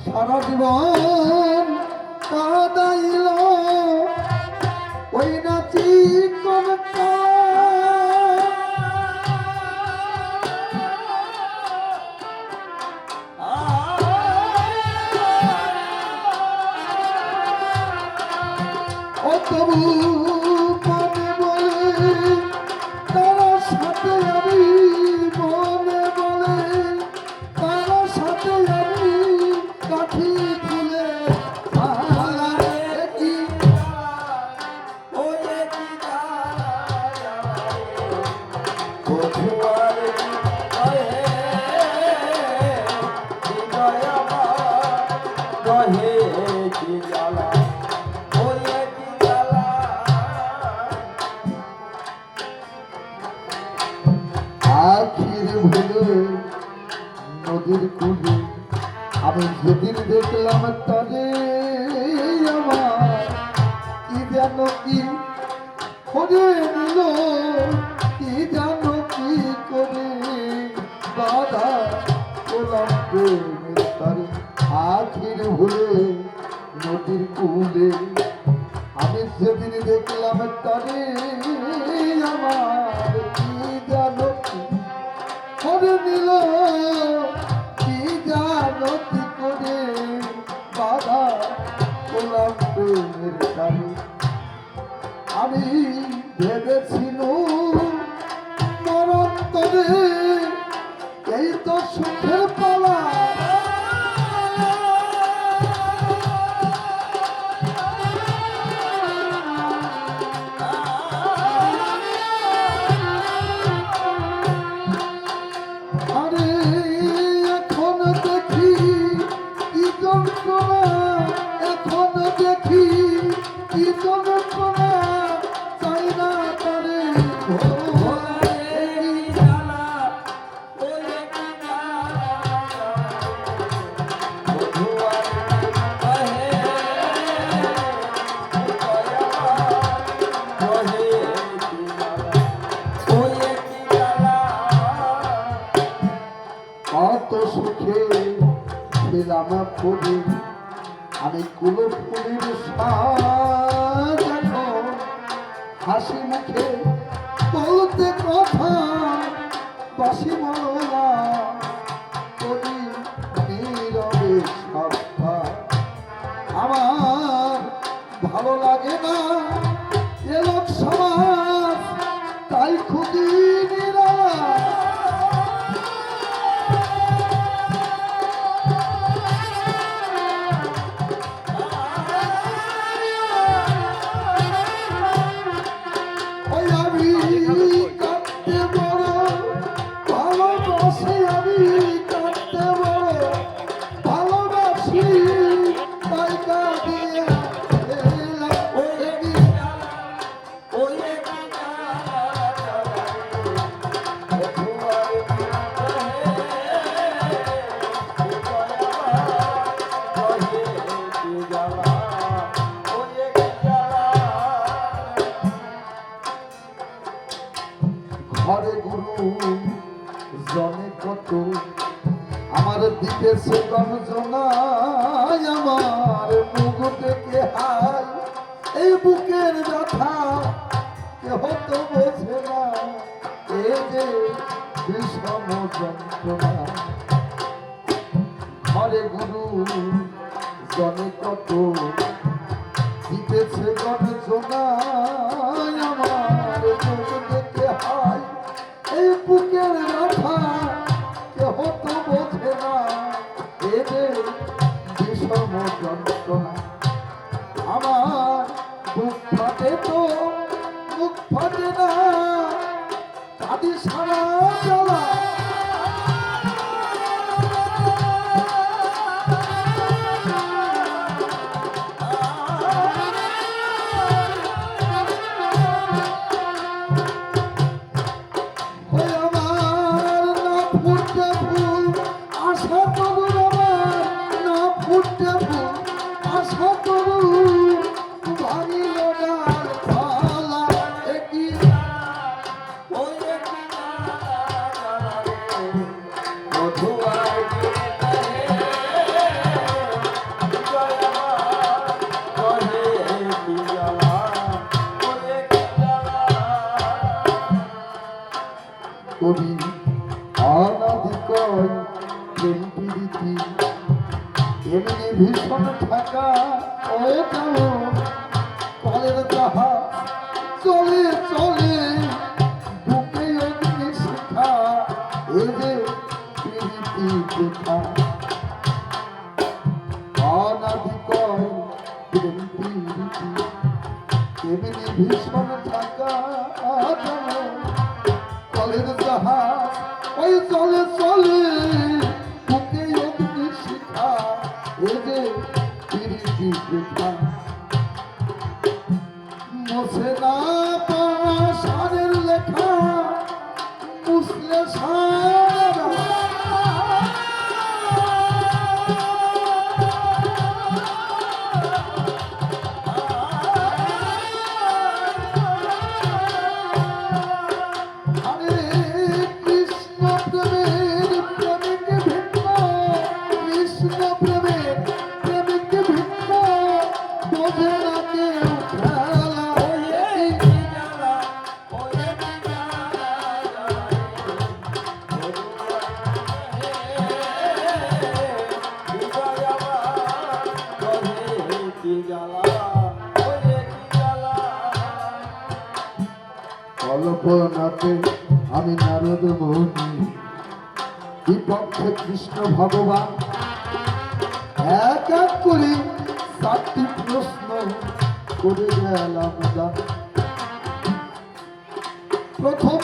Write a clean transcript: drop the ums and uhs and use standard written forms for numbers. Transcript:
সারা জীবন কাদাইল ওই নাচি কমতা ও তবু মনে বলে তার সাথে আমি মনে বলে তার সাথে আমি কাঠি ফুলে আখির ভুলে নদীর কুলে আমি যেদিন দেখলাম তারে আমার কি যেন কি করে নিল কি যেন কি করে বাধা গোলাম প্রেমের তারে আখির ভুলে নদীর কুলে আমি যেদিন দেখলাম তারে আমার কি যেন কি করে নিল কি জানো কি করে বাধা গোলাম প্রেমের তারে আমি ভেবেছিল মরণ তবে এই তো সুখের পালা কত সুখে ছিলাম ফুলে আমি কুলো ফুলের সাজ এখন হাসি মুখে বলতে কথা বাসি মরলা কবি নীরবে সভা আমার ভালো লাগে না এ লোক সমাজ তাই খুদি নিরা ঘরে গুরু জনে কত আমার দিতেছে গঞ্জনায় আমার মুখ থেকে হাই এই বুকের ব্যথা কেহ তো বোঝে না এ যে বিষম যন্ত্রণা ঘরে গুরু জনে কত দিতেছে গঞ্জনায় আমার মুখ থেকে হাই এই বুকের ব্যথা কেহ তো বোঝে না এদের বিষম যন্ত্রণা আমার বুক ফাটে তো মুখ ফাটে না কাঁদি সারা চলা চলো কলের জাহাজ চলে চলে বুকে অগ্নি শিখা এ যে প্রীতি দেখা অনাদিকর প্রেম প্রীতি এমনি ভীষণ থাকা চলো কলের জাহাজ ওই চলে চলে বুকে অগ্নি শিখা এ যে প্রীতি দেখা মোছে না পাওয়া সারের লেখা মুসলে সারা হরে কৃষ্ণ প্রেমের প্রেমিক ভিন্ন কৃষ্ণ প্রেমের প্রেমিক ভিন্ন বোঝে না কেউ কল্পনাতে আমি নারদ মুনি বিপক্ষে কৃষ্ণ ভগবান এক এক করে 7টি প্রশ্ন করে গেলাম প্রথম